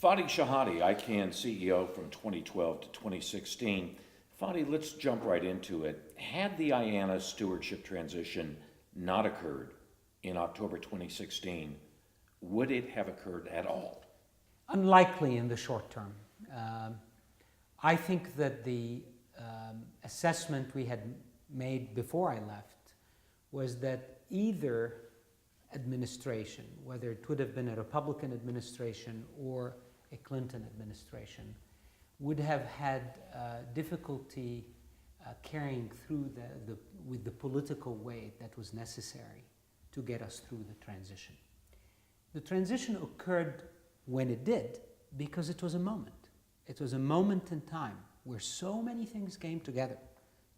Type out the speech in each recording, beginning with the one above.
Fadi Shahade, Icann CEO from 2012 to 2016. Fadi, let's jump right into it. Had the IANA stewardship transition not occurred in October 2016, would it have occurred at all? Unlikely in the short term. I think that the assessment we had made before I left was that either administration, whether it would have been a Republican administration or a Clinton administration, would have had difficulty carrying through with the political weight that was necessary to get us through the transition. The transition occurred when it did because it was a moment. It was a moment in time where so many things came together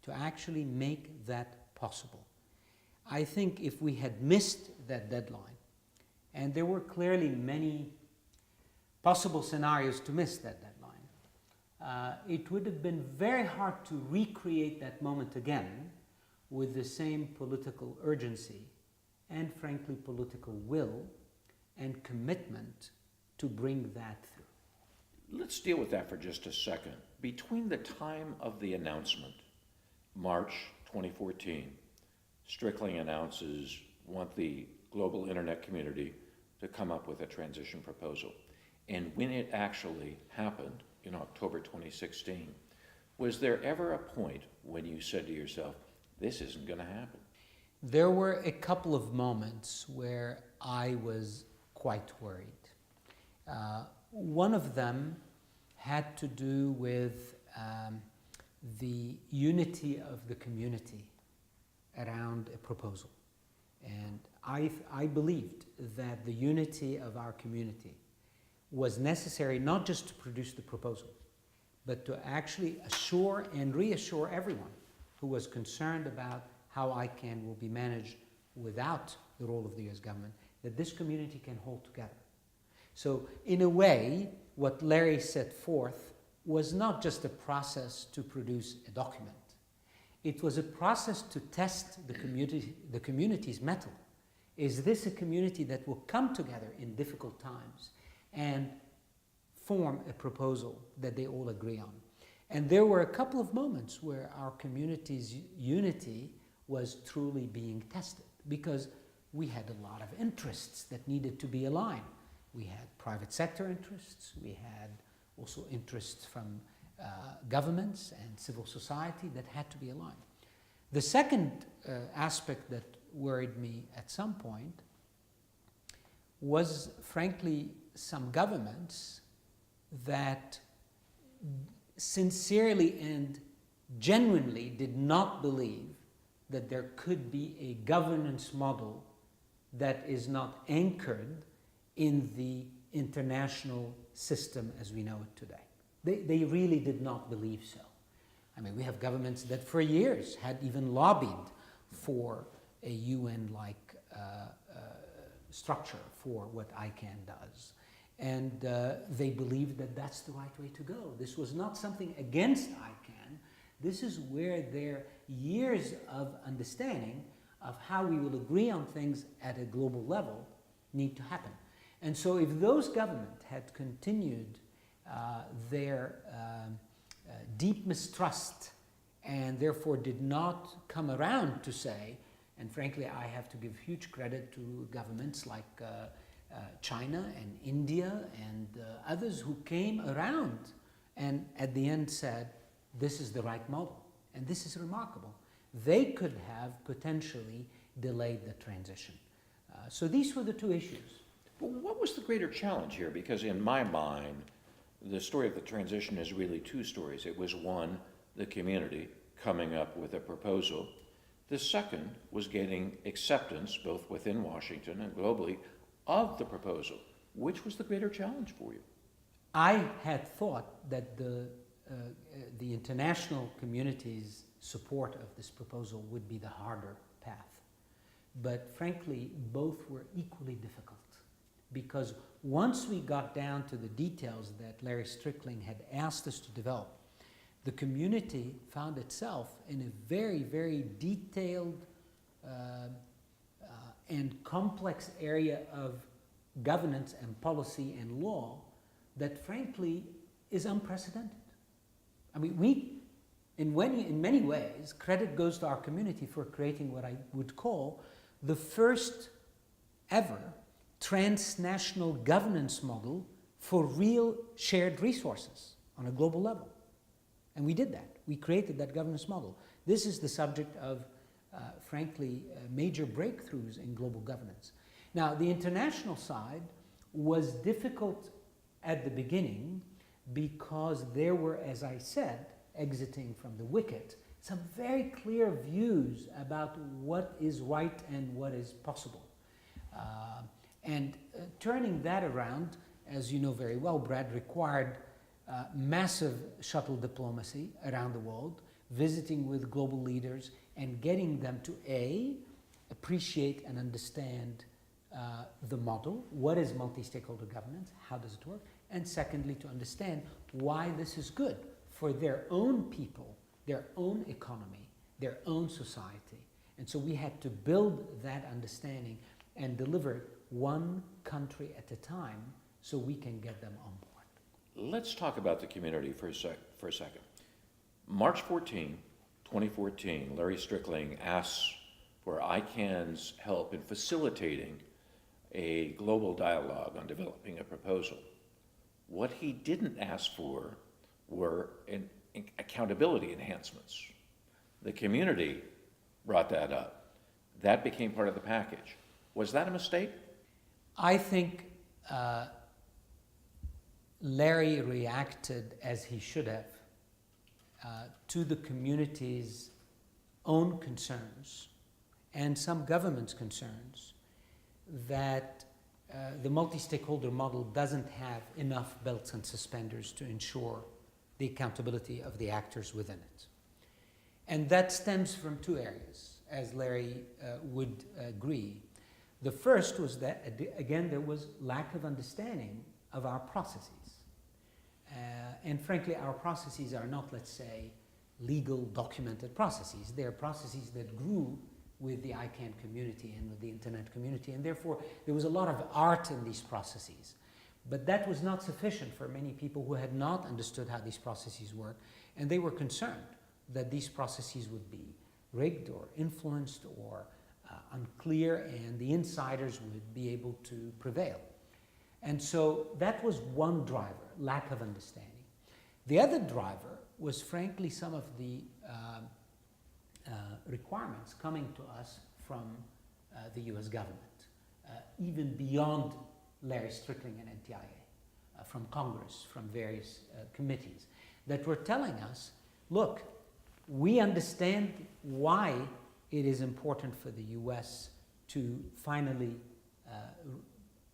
to actually make that possible. I think if we had missed that deadline, and there were clearly many possible scenarios to miss that deadline, it would have been very hard to recreate that moment again with the same political urgency and, frankly, political will and commitment to bring that through. Let's deal with that for just a second. Between the time of the announcement, March 2014, Strickling announces want the global internet community to come up with a transition proposal. And when it actually happened in October 2016, was there ever a point when you said to yourself, this isn't going to happen? There were a couple of moments where I was quite worried. One of them had to do with the unity of the community around a proposal. And I believed that the unity of our community was necessary not just to produce the proposal, but to actually assure and reassure everyone who was concerned about how Icann will be managed without the role of the US government, that this community can hold together. So in a way, what Larry set forth was not just a process to produce a document. It was a process to test the community's mettle. Is this a community that will come together in difficult times and form a proposal that they all agree on? And there were a couple of moments where our community's unity was truly being tested because we had a lot of interests that needed to be aligned. We had private sector interests, we had also interests from governments and civil society that had to be aligned. The second aspect that worried me at some point was, frankly, some governments that sincerely and genuinely did not believe that there could be a governance model that is not anchored in the international system as we know it today. They really did not believe so. I mean, we have governments that for years had even lobbied for a UN-like structure for what Icann does. And they believed that that's the right way to go. This was not something against Icann. This is where their years of understanding of how we will agree on things at a global level need to happen. And so if those governments had continued their deep mistrust and therefore did not come around to say, and frankly I have to give huge credit to governments like China and India and others who came around and at the end said, this is the right model. And this is remarkable. They could have potentially delayed the transition. So these were the two issues. But what was the greater challenge here? Because in my mind, the story of the transition is really two stories. It was one, the community coming up with a proposal. The second was getting acceptance, both within Washington and globally, of the proposal. Which was the greater challenge for you? I had thought that the international community's support of this proposal would be the harder path. But frankly, both were equally difficult. Because once we got down to the details that Larry Strickling had asked us to develop, the community found itself in a very, very detailed and complex area of governance and policy and law that frankly is unprecedented. I mean, in many ways, credit goes to our community for creating what I would call the first ever transnational governance model for real shared resources on a global level. And we did that. We created that governance model. This is the subject of, major breakthroughs in global governance. Now, the international side was difficult at the beginning because there were, as I said, exiting from the wicket, some very clear views about what is right and what is possible. Turning that around, as you know very well, Brad, required massive shuttle diplomacy around the world, visiting with global leaders and getting them to appreciate and understand the model, what is multi-stakeholder governance, how does it work, and secondly, to understand why this is good for their own people, their own economy, their own society. And so we had to build that understanding and deliver one country at a time so we can get them on board. Let's talk about the community for a second. March 14, 2014, Larry Strickling asks for Icann's help in facilitating a global dialogue on developing a proposal. What he didn't ask for were accountability enhancements. The community brought that up. That became part of the package. Was that a mistake? I think Larry reacted as he should have to the community's own concerns and some government's concerns that the multi-stakeholder model doesn't have enough belts and suspenders to ensure the accountability of the actors within it. And that stems from two areas, as Larry would agree. The first was that, again, there was lack of understanding of our processes. And frankly, our processes are not, let's say, legal documented processes. They're processes that grew with the Icann community and with the internet community, and therefore there was a lot of art in these processes. But that was not sufficient for many people who had not understood how these processes work, and they were concerned that these processes would be rigged or influenced or unclear, and the insiders would be able to prevail. And so that was one driver, lack of understanding. The other driver was frankly some of the requirements coming to us from the US government, even beyond Larry Strickling and NTIA, from Congress, from various committees, that were telling us, look, we understand why it is important for the US to finally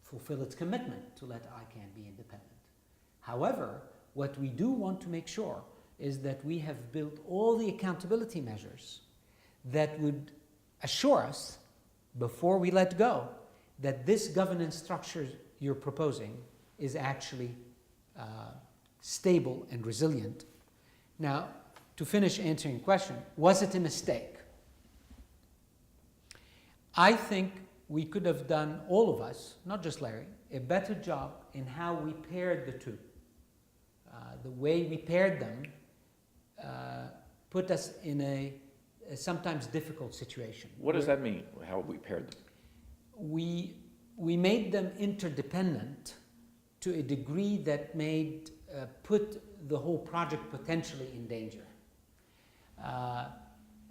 fulfill its commitment to let Icann be independent. However, what we do want to make sure is that we have built all the accountability measures that would assure us, before we let go, that this governance structure you're proposing is actually stable and resilient. Now, to finish answering your question, was it a mistake? I think we could have done, all of us, not just Larry, a better job in how we paired the two. The way we paired them put us in a sometimes difficult situation. What does that mean, how we paired them? We made them interdependent to a degree that made put the whole project potentially in danger.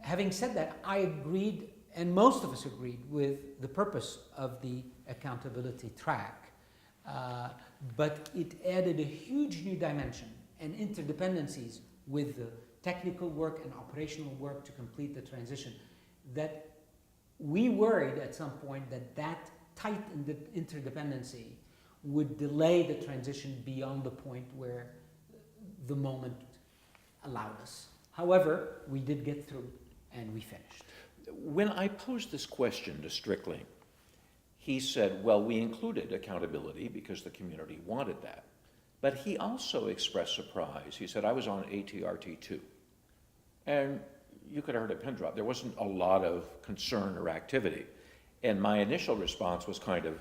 Having said that, I agreed, and most of us agreed, with the purpose of the accountability track, but it added a huge new dimension and interdependencies with the technical work and operational work to complete the transition, that we worried at some point that that tight interdependency would delay the transition beyond the point where the moment allowed us. However, we did get through and we finished. When I posed this question to Strickling, he said, well, we included accountability because the community wanted that. But he also expressed surprise. He said, I was on ATRT2. And you could have heard a pin drop. There wasn't a lot of concern or activity. And my initial response was kind of,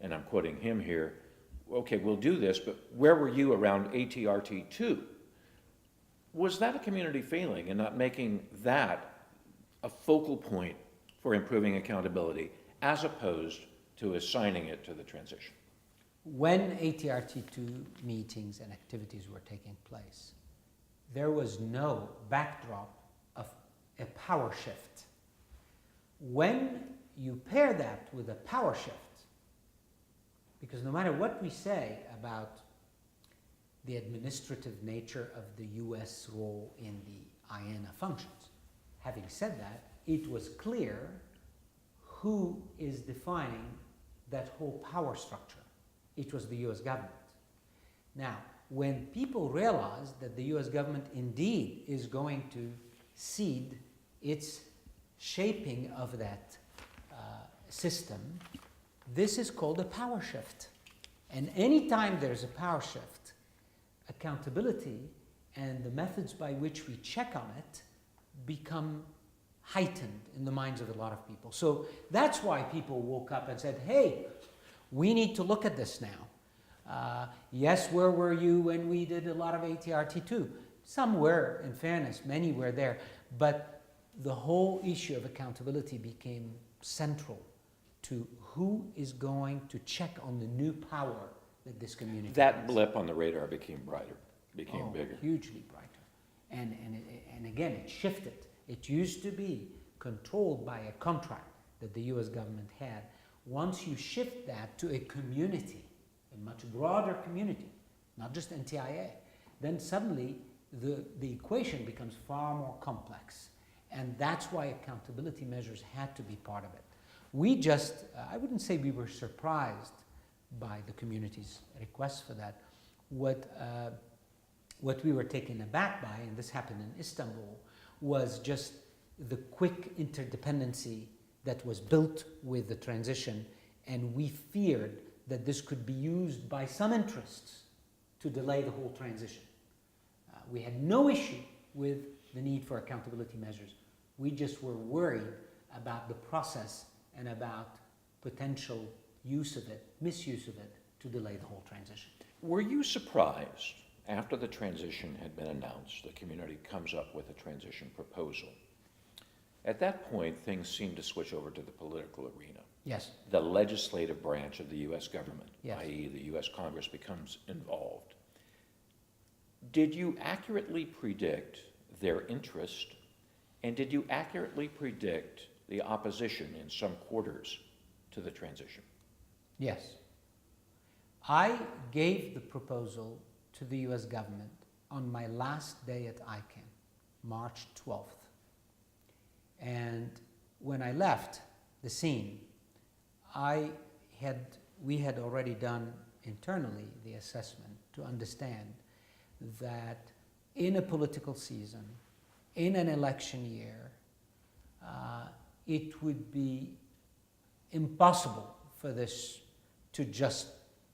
and I'm quoting him here, okay, we'll do this, but where were you around ATRT2? Was that a community failing in not making that a focal point for improving accountability as opposed to assigning it to the transition? When ATRT2 meetings and activities were taking place, there was no backdrop of a power shift. When you pair that with a power shift, because no matter what we say about the administrative nature of the US role in the IANA functions, having said that, it was clear who is defining that whole power structure. It was the US government. Now, when people realized that the US government indeed is going to cede its shaping of that system, this is called a power shift. And anytime there's a power shift, accountability and the methods by which we check on it become heightened in the minds of a lot of people. So that's why people woke up and said, hey, we need to look at this now. Yes, where were you when we did a lot of ATRT2? Some were, in fairness, many were there, but the whole issue of accountability became central to who is going to check on the new power that this community That has. blip on the radar became brighter, became bigger. Hugely brighter. And again, it shifted. It used to be controlled by a contract that the US government had. Once you shift that to a community, a much broader community, not just NTIA, then suddenly the equation becomes far more complex. And that's why accountability measures had to be part of it. We just, I wouldn't say we were surprised by the community's request for that. What we were taken aback by, and this happened in Istanbul, was just the quick interdependency that was built with the transition, and we feared that this could be used by some interests to delay the whole transition. We had no issue with the need for accountability measures. We just were worried about the process and about potential use of it, misuse of it, to delay the whole transition. Were you surprised after the transition had been announced, the community comes up with a transition proposal? At that point, things seemed to switch over to the political arena. Yes. The legislative branch of the U.S. government, Yes. i.e. the U.S. Congress, becomes involved. Did you accurately predict their interest, and did you accurately predict the opposition in some quarters to the transition? Yes. I gave the proposal to the US government on my last day at Icann, March 12th. And when I left the scene, we had already done internally the assessment to understand that in a political season, in an election year, it would be impossible for this to just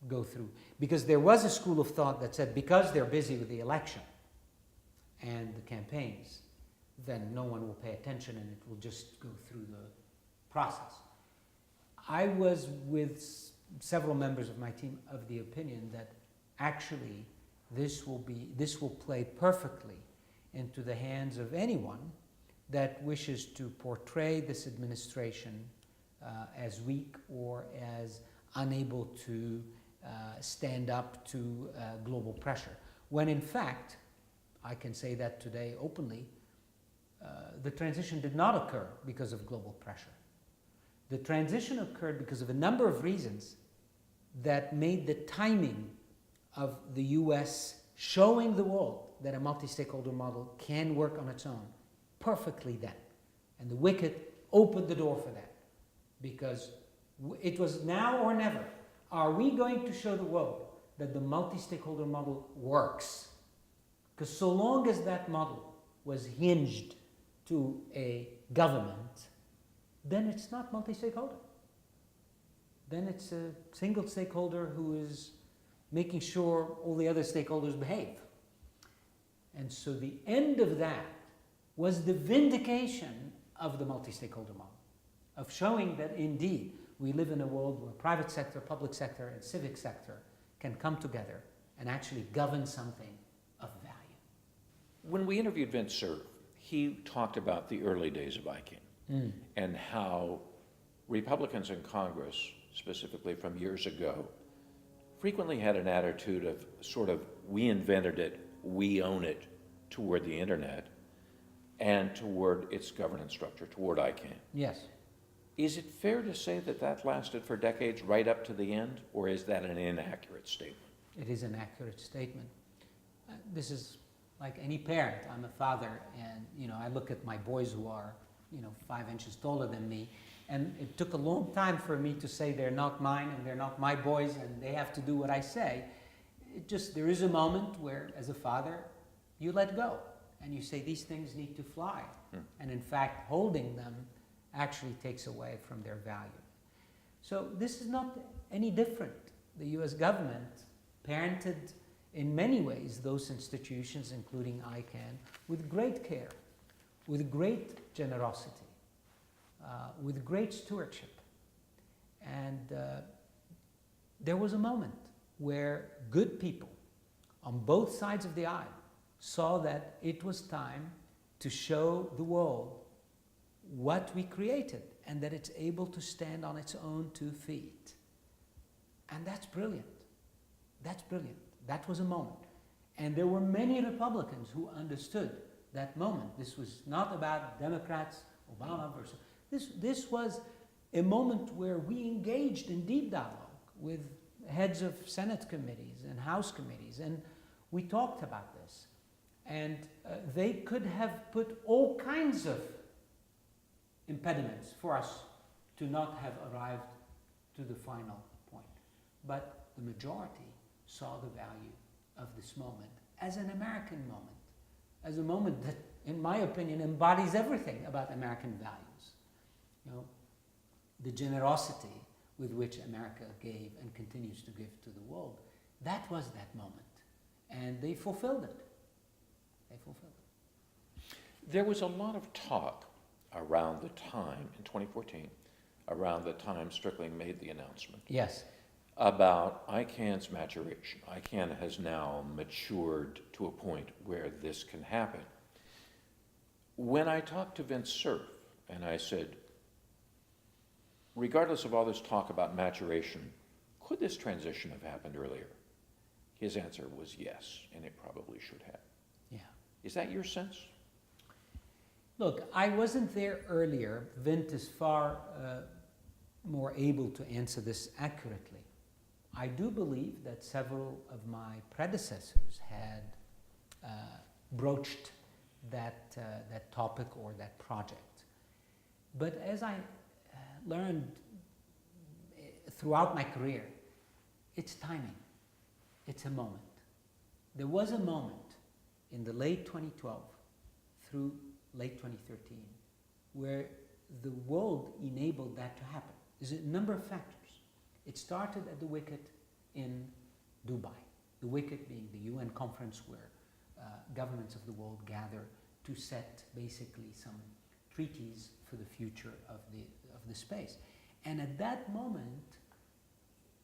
go through. Because there was a school of thought that said because they're busy with the election and the campaigns, then no one will pay attention and it will just go through the process. I was with several members of my team of the opinion that actually this will play perfectly into the hands of anyone that wishes to portray this administration as weak or as unable to stand up to global pressure. When in fact, I can say that today openly, the transition did not occur because of global pressure. The transition occurred because of a number of reasons that made the timing of the US showing the world that a multi-stakeholder model can work on its own perfectly then. And the wicket opened the door for that, because it was now or never. Are we going to show the world that the multi-stakeholder model works? Because so long as that model was hinged to a government, then it's not multi-stakeholder. Then it's a single stakeholder who is making sure all the other stakeholders behave. And so the end of that was the vindication of the multi-stakeholder model, of showing that indeed we live in a world where private sector, public sector, and civic sector can come together and actually govern something of value. When we interviewed Vince Cerf, he talked about the early days of Icann and how Republicans in Congress, specifically from years ago, frequently had an attitude of sort of, we invented it, we own it, toward the internet and toward its governance structure, toward Icann. Yes. Is it fair to say that that lasted for decades right up to the end, or is that an inaccurate statement? It is an accurate statement. This is like any parent. I'm a father, and I look at my boys who are 5 inches taller than me, and it took a long time for me to say they're not mine and they're not my boys and they have to do what I say. There is a moment where, as a father, you let go and you say these things need to fly. And in fact, holding them actually takes away from their value. So this is not any different. The US government parented in many ways those institutions, including Icann, with great care, with great generosity, with great stewardship. And there was a moment where good people on both sides of the aisle saw that it was time to show the world what we created and that it's able to stand on its own 2 feet. And that's brilliant. That's brilliant. That was a moment. And there were many Republicans who understood that moment. This was not about Democrats, Obama versus... This was a moment where we engaged in deep dialogue with heads of Senate committees and House committees, and we talked about this. And they could have put all kinds of impediments for us to not have arrived to the final point. But the majority saw the value of this moment as an American moment, as a moment that, in my opinion, embodies everything about American values. The generosity with which America gave and continues to give to the world, that was that moment. And they fulfilled it. They fulfilled it. There was a lot of talk around the time, in 2014, around the time Strickling made the announcement. Yes. About Icann's maturation. Icann has now matured to a point where this can happen. When I talked to Vince Cerf, and I said, regardless of all this talk about maturation, could this transition have happened earlier? His answer was yes, and it probably should have. Yeah. Is that your sense? Look, I wasn't there earlier. Vint is far more able to answer this accurately. I do believe that several of my predecessors had broached that topic or that project. But as I learned throughout my career, it's timing. It's a moment. There was a moment in the late 2012 through late 2013 where the world enabled that to happen. There's a number of factors. It started at the Wicket in Dubai, the Wicket being the UN conference where governments of the world gather to set basically some treaties for the future of the space. And at that moment,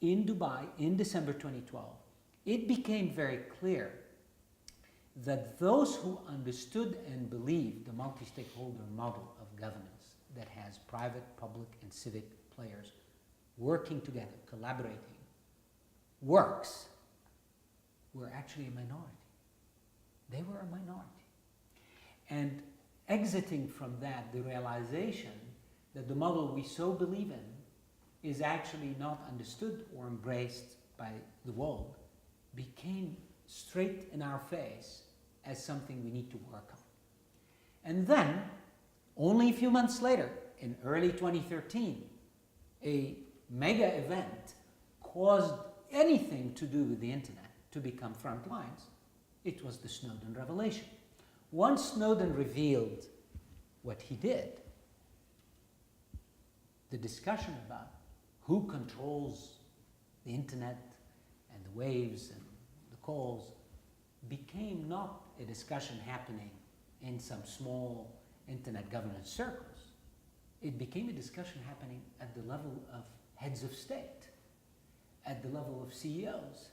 in Dubai, in December 2012, it became very clear that those who understood and believed the multi-stakeholder model of governance that has private, public, and civic players working together, collaborating, works, were actually a minority. They were a minority. And exiting from that, the realization that the model we so believe in is actually not understood or embraced by the world became straight in our face as something we need to work on. And then, only a few months later, in early 2013, a mega event caused anything to do with the internet to become front lines. It was the Snowden revelation. Once Snowden revealed what he did, the discussion about who controls the internet and the waves and the calls became not a discussion happening in some small internet governance circles. It became a discussion happening at the level of heads of state, at the level of CEOs,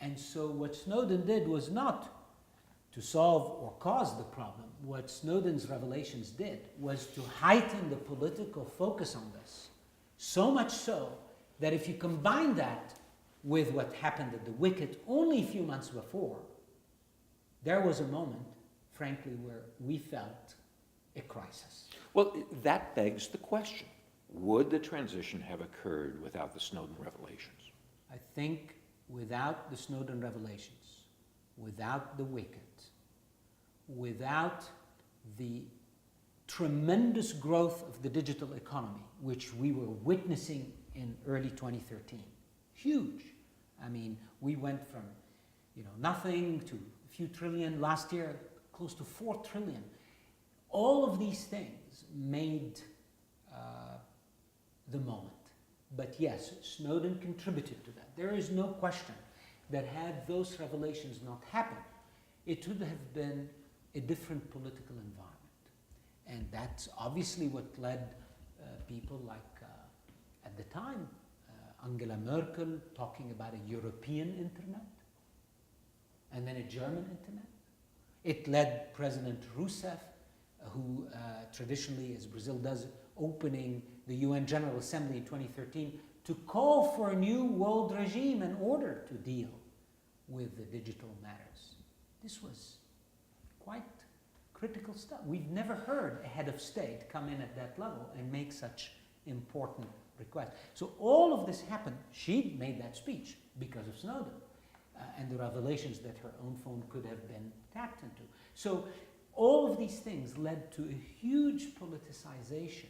And so what Snowden did was not to solve or cause the problem. What Snowden's revelations did was to heighten the political focus on this, so much so that if you combine that with what happened at the Wicket only a few months before, there was a moment, frankly, where we felt a crisis. Well, that begs the question. Would the transition have occurred without the Snowden revelations? I think without the Snowden revelations, without the Wicket, without the tremendous growth of the digital economy, which we were witnessing in early 2013, huge. I mean, we went from, nothing to a few trillion last year, close to 4 trillion. All of these things made the moment. But yes, Snowden contributed to that. There is no question that had those revelations not happened, it would have been a different political environment. And that's obviously what led people like, at the time, Angela Merkel talking about a European internet, and then a German internet. It led President Rousseff, who traditionally, as Brazil does, opening the UN General Assembly in 2013, to call for a new world regime in order to deal with the digital matters. This was quite critical stuff. We've never heard a head of state come in at that level and make such important requests. So all of this happened. She made that speech because of Snowden and the revelations that her own phone could have been tapped into. So all of these things led to a huge politicization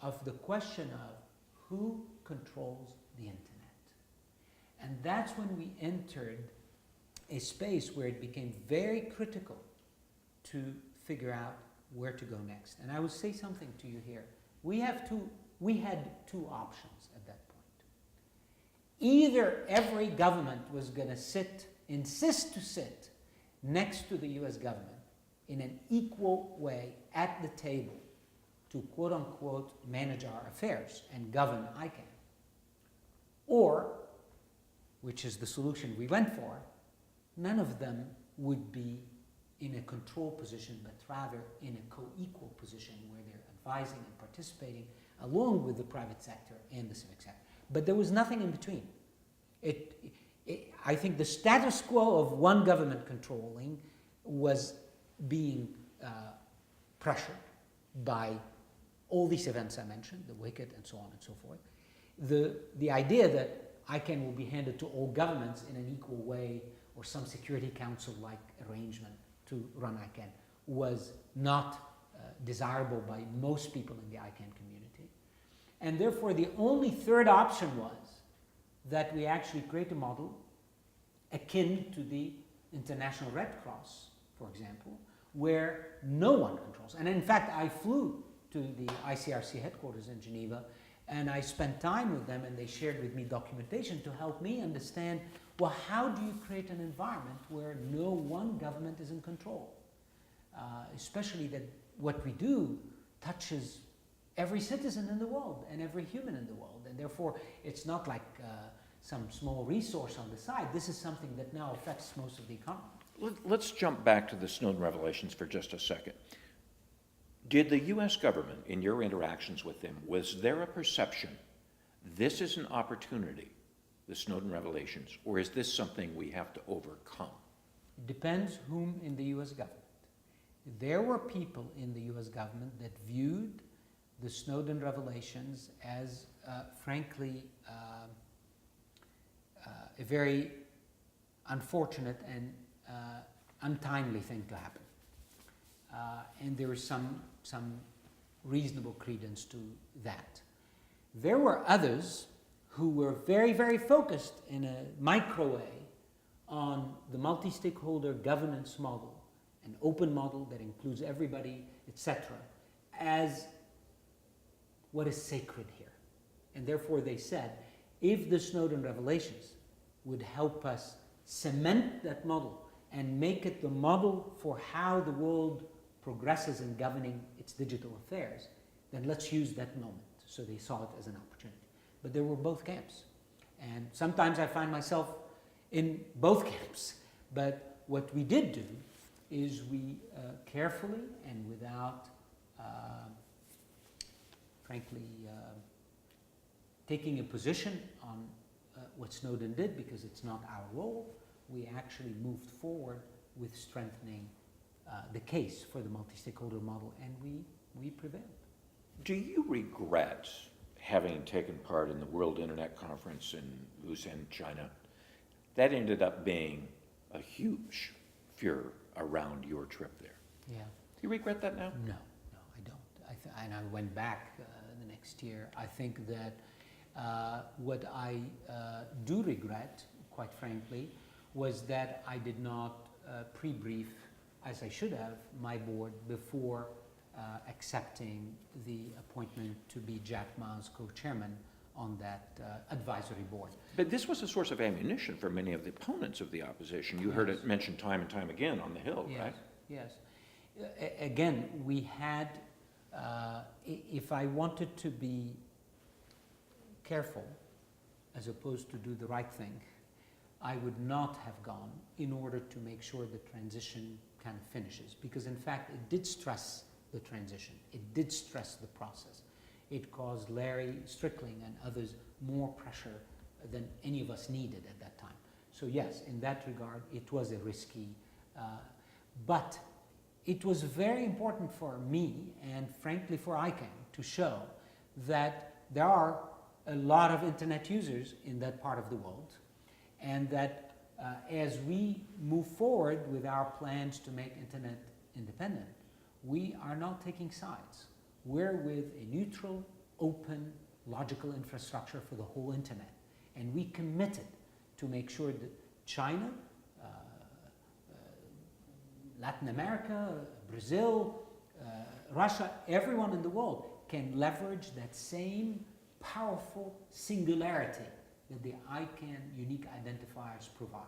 of the question of who controls the internet. And that's when we entered a space where it became very critical to figure out where to go next. And I will say something to you here. We had two options at that point. Either every government was going to insist to sit next to the US government in an equal way at the table to quote unquote manage our affairs and govern Icann. Or, which is the solution we went for, none of them would be in a control position, but rather in a co-equal position where they're advising and participating along with the private sector and the civic sector. But there was nothing in between. I think the status quo of one government controlling was being pressured by all these events I mentioned, the Wicket and so on and so forth. The idea that Icann will be handed to all governments in an equal way or some Security Council-like arrangement to run Icann was not desirable by most people in the Icann community. And therefore, the only third option was that we actually create a model akin to the International Red Cross, for example, where no one controls. And in fact, I flew to the ICRC headquarters in Geneva, and I spent time with them, and they shared with me documentation to help me understand, well, how do you create an environment where no one government is in control? Especially that what we do touches every citizen in the world and every human in the world. And therefore, it's not like some small resource on the side. This is something that now affects most of the economy. Let's jump back to the Snowden revelations for just a second. Did the U.S. government, in your interactions with them, was there a perception this is an opportunity, the Snowden revelations, or is this something we have to overcome? It depends whom in the U.S. government. There were people in the U.S. government that viewed the Snowden revelations as, frankly, a very unfortunate and untimely thing to happen. And there was some reasonable credence to that. There were others who were very, very focused in a micro way on the multi-stakeholder governance model, an open model that includes everybody, etc., as what is sacred here. And therefore they said, if the Snowden revelations would help us cement that model and make it the model for how the world progresses in governing its digital affairs, then let's use that moment. So they saw it as an opportunity. But there were both camps. And sometimes I find myself in both camps. But what we did do is we carefully and without, frankly, taking a position on what Snowden did, because it's not our role, we actually moved forward with strengthening the case for the multi-stakeholder model, and we prevailed. Do you regret having taken part in the World Internet Conference in Wuhan, China? That ended up being a huge furor around your trip there. Yeah. Do you regret that now? No, I don't. And I went back the next year. I think that what I do regret, quite frankly, was that I did not pre-brief, as I should have, my board before accepting the appointment to be Jack Ma's co-chairman on that advisory board. But this was a source of ammunition for many of the opponents of the opposition. You heard it mentioned time and time again on the Hill, Yes, right? Yes. Again, we had, if I wanted to be careful as opposed to do the right thing, I would not have gone in order to make sure the transition kind of finishes. Because in fact, it did stress the transition. It did stress the process. It caused Larry Strickling and others more pressure than any of us needed at that time. So yes, in that regard, it was a risky, but it was very important for me and frankly for Icann to show that there are a lot of internet users in that part of the world, and that as we move forward with our plans to make internet independent, we are not taking sides. We're with a neutral, open, logical infrastructure for the whole internet. And we committed to make sure that China, Latin America, Brazil, Russia, everyone in the world can leverage that same powerful singularity that the Icann unique identifiers provide.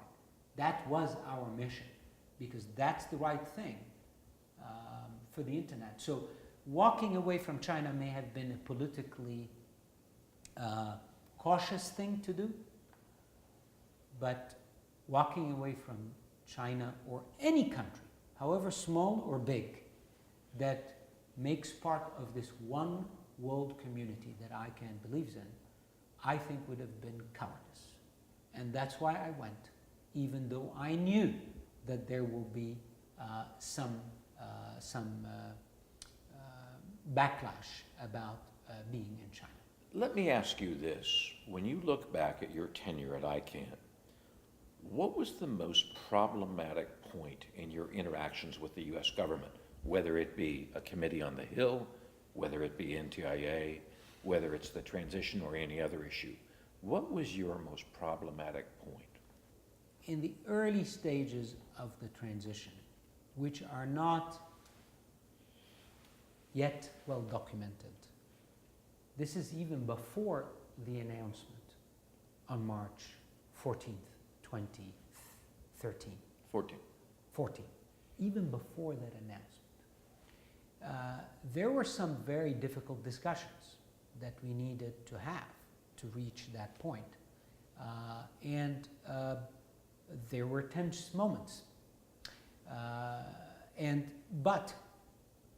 That was our mission, because that's the right thing for the internet. So walking away from China may have been a politically cautious thing to do, but walking away from China or any country, however small or big, that makes part of this one world community that Icann believes in, I think would have been cowardice. And that's why I went, even though I knew that there will be some backlash about being in China. Let me ask you this. When you look back at your tenure at Icann, what was the most problematic point in your interactions with the U.S. government, whether it be a committee on the Hill, whether it be NTIA, whether it's the transition or any other issue? What was your most problematic point? In the early stages of the transition, which are not yet well documented, this is even before the announcement on March 14th, 2013. 14. Even before that announcement. There were some very difficult discussions that we needed to have to reach that point. There were tense moments. But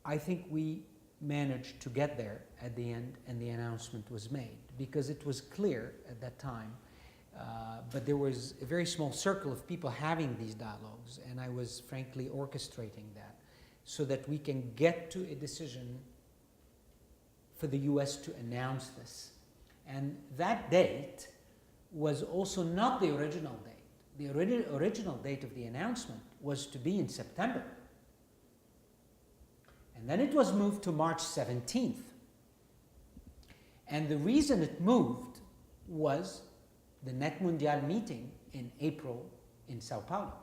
I think we managed to get there at the end, and the announcement was made, because it was clear at that time, but there was a very small circle of people having these dialogues, and I was frankly orchestrating that so that we can get to a decision for the US to announce this. And that date was also not the original date. The original date of the announcement was to be in September. And then it was moved to March 17th. And the reason it moved was the Net Mundial meeting in April in Sao Paulo.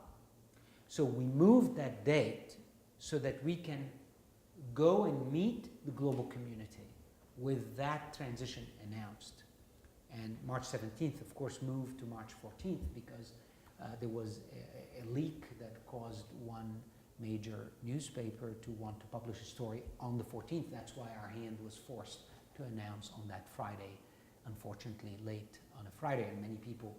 So we moved that date so that we can go and meet the global community with that transition announced. And March 17th, of course, moved to March 14th because there was a leak that caused one major newspaper to want to publish a story on the 14th. That's why our hand was forced to announce on that Friday, unfortunately late on a Friday. And many people,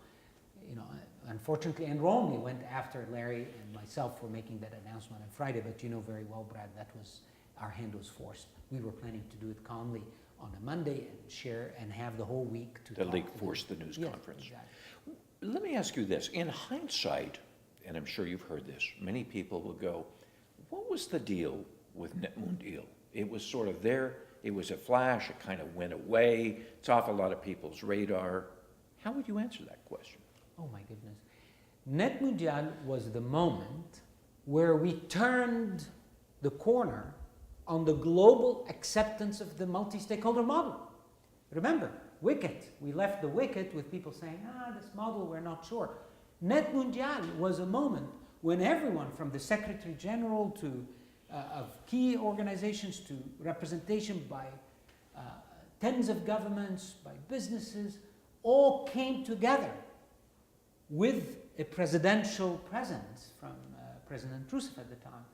unfortunately and wrongly went after Larry and myself for making that announcement on Friday, but you know very well, Brad, that was, our hand was forced. We were planning to do it calmly on a Monday and share and have the whole week to The talk league to forced them. the news Yes, conference. exactly. Let me ask you this. In hindsight, and I'm sure you've heard this, many people will go, what was the deal with Net Mundial? It was sort of there, it was a flash, it kind of went away, it's off a lot of people's radar. How would you answer that question? Oh my goodness. Net Mundial was the moment where we turned the corner on the global acceptance of the multi-stakeholder model. Remember, wicket. We left the wicket with people saying, this model, we're not sure. Net Mundial was a moment when everyone from the Secretary General to of key organizations to representation by tens of governments, by businesses, all came together with a presidential presence from President Rousseff at the time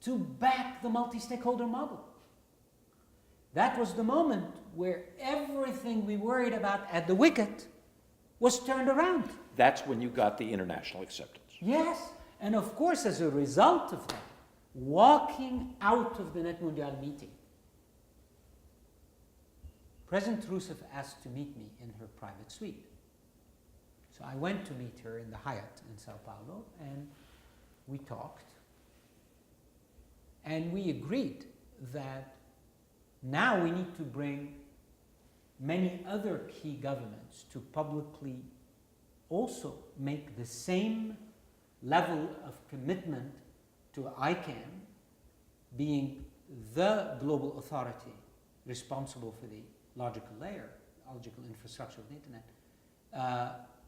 to back the multi-stakeholder model. That was the moment where everything we worried about at the wicket was turned around. That's when you got the international acceptance. Yes, and of course, as a result of that, walking out of the Net Mundial meeting, President Rousseff asked to meet me in her private suite. So I went to meet her in the Hyatt in Sao Paulo, and we talked. And we agreed that now we need to bring many other key governments to publicly also make the same level of commitment to Icann being the global authority responsible for the logical layer, logical infrastructure of the internet,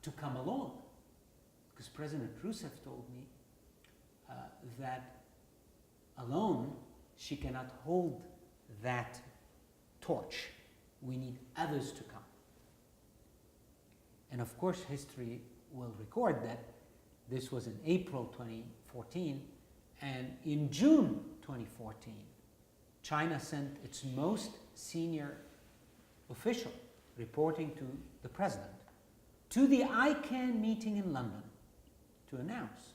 to come along. Because President Rousseff told me that alone she cannot hold that torch. We need others to come. And of course, history will record that this was in April 2014, and in June 2014, China sent its most senior official reporting to the president to the Icann meeting in London to announce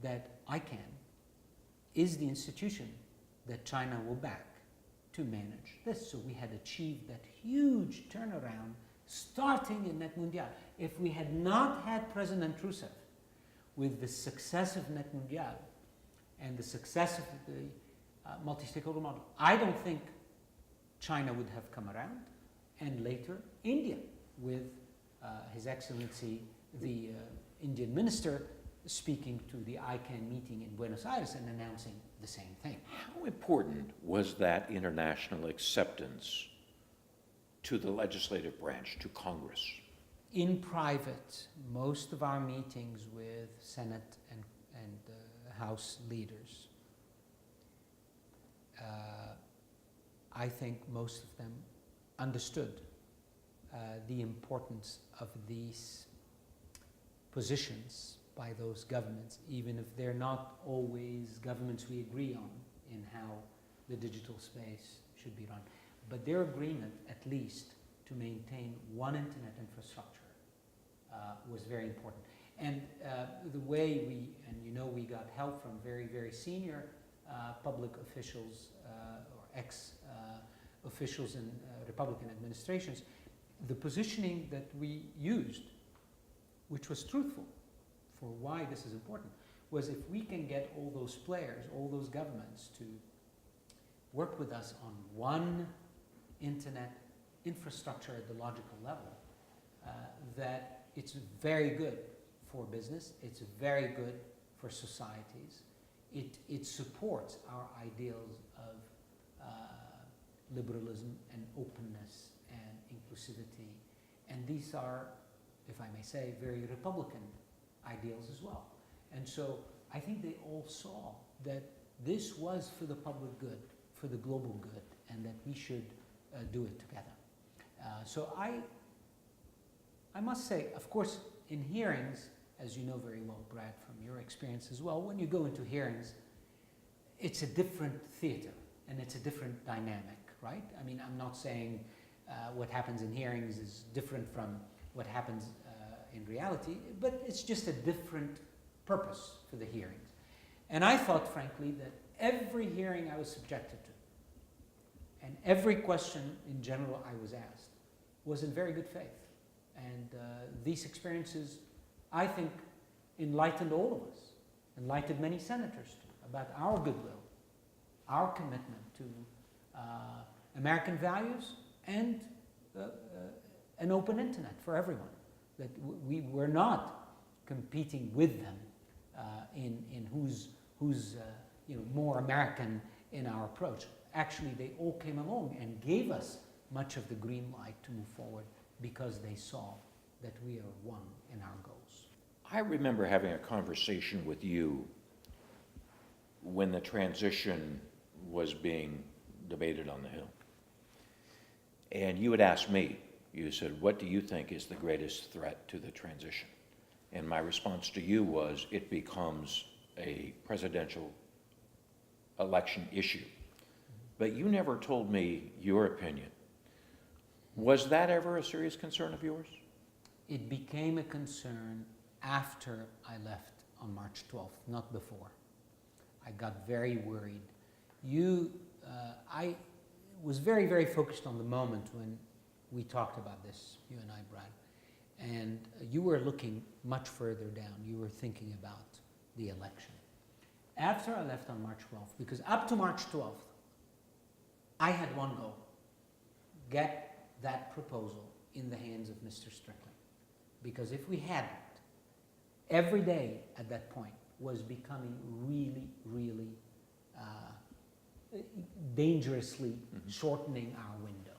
that Icann is the institution that China will back to manage this. So we had achieved that huge turnaround starting in Net Mundial. If we had not had President Rousseff with the success of Net Mundial and the success of the multi-stakeholder model, I don't think China would have come around, and later India with His Excellency the Indian minister speaking to the Icann meeting in Buenos Aires and announcing the same thing. How important was that international acceptance to the legislative branch, to Congress? In private, most of our meetings with Senate and House leaders, I think most of them understood the importance of these positions by those governments, even if they're not always governments we agree on in how the digital space should be run. But their agreement, at least, to maintain one internet infrastructure was very important. And the way we got help from very, very senior public officials or ex-officials in Republican administrations, the positioning that we used, which was truthful for why this is important, was if we can get all those players, all those governments to work with us on one internet infrastructure at the logical level, that it's very good for business, it's very good for societies. It supports our ideals of liberalism and openness and inclusivity. And these are, if I may say, very Republican ideals as well. And so I think they all saw that this was for the public good, for the global good, and that we should do it together. So I must say, of course, in hearings, as you know very well, Brad, from your experience as well, when you go into hearings, it's a different theater and it's a different dynamic, right? I mean, I'm not saying what happens in hearings is different from what happens in reality, but it's just a different purpose for the hearings. And I thought, frankly, that every hearing I was subjected to and every question in general I was asked was in very good faith. And these experiences, I think, enlightened all of us, enlightened many senators too, about our goodwill, our commitment to American values and an open internet for everyone. That we were not competing with them in who's more American in our approach. Actually, they all came along and gave us much of the green light to move forward because they saw that we are one in our goals. I remember having a conversation with you when the transition was being debated on the Hill. And you had asked me, you said, what do you think is the greatest threat to the transition? And my response to you was, it becomes a presidential election issue. But you never told me your opinion. Was that ever a serious concern of yours? It became a concern after I left on March 12th, not before. I got very worried. I was very, very focused on the moment when we talked about this, you and I, Brad. And you were looking much further down. You were thinking about the election. After I left on March 12th, because up to March 12th, I had one goal: get that proposal in the hands of Mr. Strickland. Because if we hadn't, every day at that point was becoming really, really dangerously shortening our window.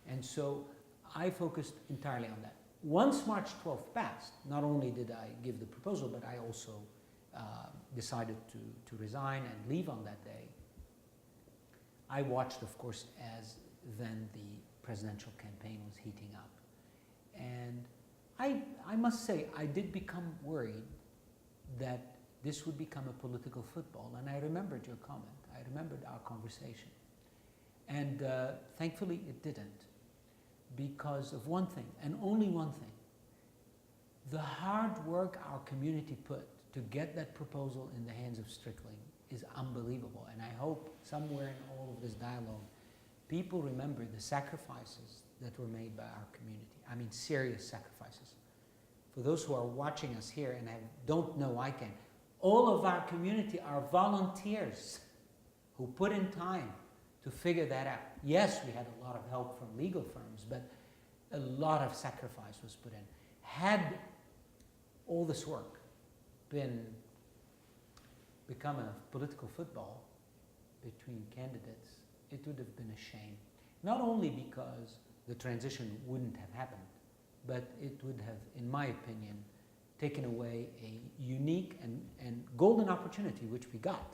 And so I focused entirely on that. Once March 12th passed, not only did I give the proposal, but I also decided to resign and leave on that day. I watched, of course, as then the presidential campaign was heating up. And I must say, I did become worried that this would become a political football. And I remembered your comment. I remembered our conversation. And thankfully, it didn't, because of one thing, and only one thing. The hard work our community put to get that proposal in the hands of Strickland is unbelievable. And I hope somewhere in all of this dialogue, people remember the sacrifices that were made by our community. I mean, serious sacrifices. For those who are watching us here and don't know Icann, all of our community are volunteers who put in time to figure that out. Yes, we had a lot of help from legal firms, but a lot of sacrifice was put in. Had all this work become a political football between candidates, it would have been a shame. Not only because the transition wouldn't have happened, but it would have, in my opinion, taken away a unique and golden opportunity, which we got,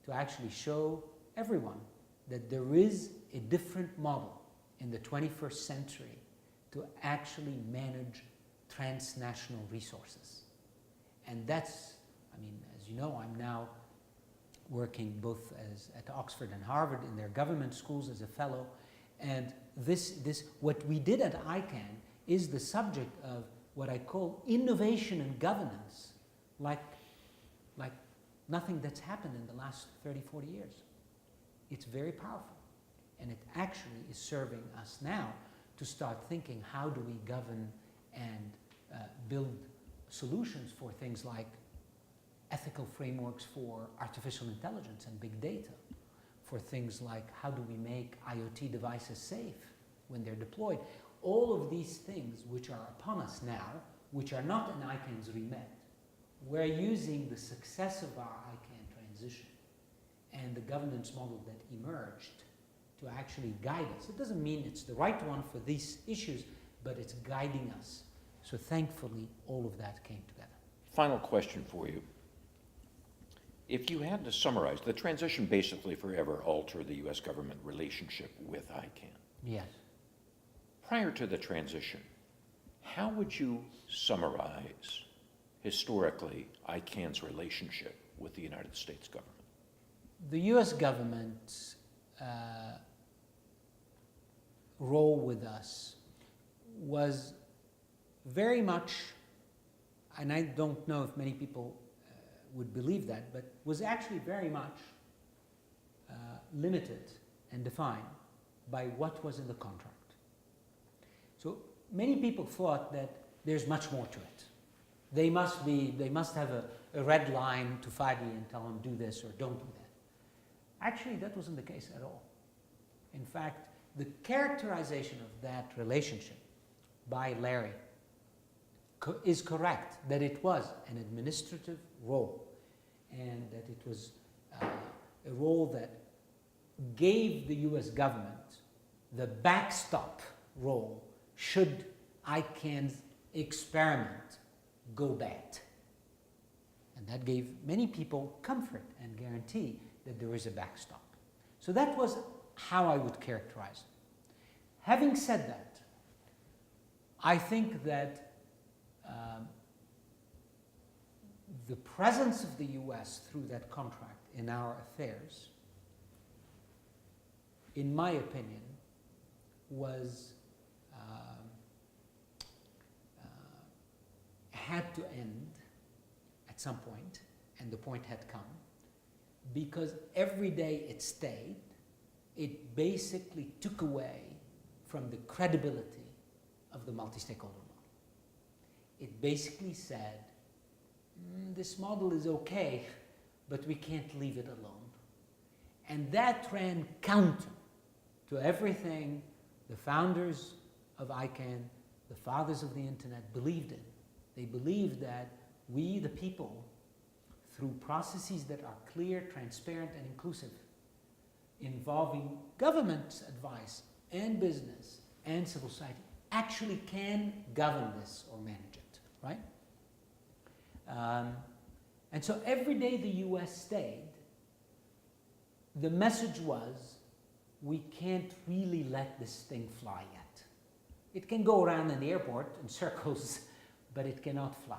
to actually show everyone that there is a different model in the 21st century to actually manage transnational resources. And that's, I mean, as you know, I'm now working both at Oxford and Harvard in their government schools as a fellow. And what we did at Icann is the subject of what I call innovation and governance, like nothing that's happened in the last 30, 40 years. It's very powerful. And it actually is serving us now to start thinking, how do we govern and build solutions for things like ethical frameworks for artificial intelligence and big data, for things like how do we make IoT devices safe when they're deployed. All of these things which are upon us now, which are not in Icann's remit, we're using the success of our Icann transition and the governance model that emerged to actually guide us. It doesn't mean it's the right one for these issues, but it's guiding us. So thankfully, all of that came together. Final question for you. If you had to summarize, the transition basically forever altered the U.S. government relationship with Icann. Yes. Prior to the transition, how would you summarize historically Icann's relationship with the United States government? The U.S. government's role with us was very much and I don't know if many people would believe that, but was actually very much limited and defined by what was in the contract. So many people thought that there's much more to it. They must have a red line to Fadi and tell him do this or don't do that. Actually, that wasn't the case at all. In fact, the characterization of that relationship by Larry is correct, that it was an administrative role and that it was a role that gave the US government the backstop role should Icann's experiment go bad. And that gave many people comfort and guarantee that there is a backstop. So that was how I would characterize it. Having said that, I think that the presence of the US through that contract in our affairs, in my opinion, was had to end at some point, and the point had come, because every day it stayed, it basically took away from the credibility of the multi-stakeholder model. It basically said, this model is okay, but we can't leave it alone. And that ran counter to everything the founders of Icann, the fathers of the internet, believed in. They believed that we, the people, through processes that are clear, transparent, and inclusive, involving government advice and business and civil society, actually can govern this or manage it, right? And so every day the US stayed, the message was, we can't really let this thing fly yet. It can go around in the airport in circles, but it cannot fly.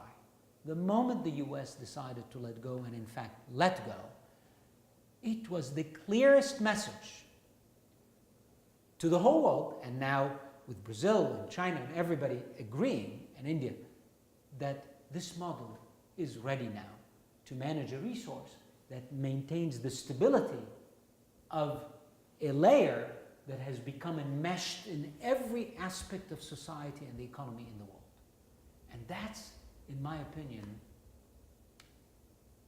The moment the US decided to let go, and in fact let go, it was the clearest message to the whole world, and now with Brazil and China and everybody agreeing, and India, that this model is ready now to manage a resource that maintains the stability of a layer that has become enmeshed in every aspect of society and the economy in the world. And that's, in my opinion,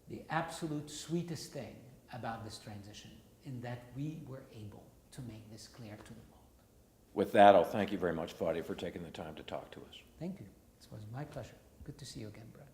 the absolute sweetest thing about this transition, in that we were able to make this clear to the world. With that, I'll thank you very much, Fadi, for taking the time to talk to us. Thank you. It was my pleasure. Good to see you again, Brad.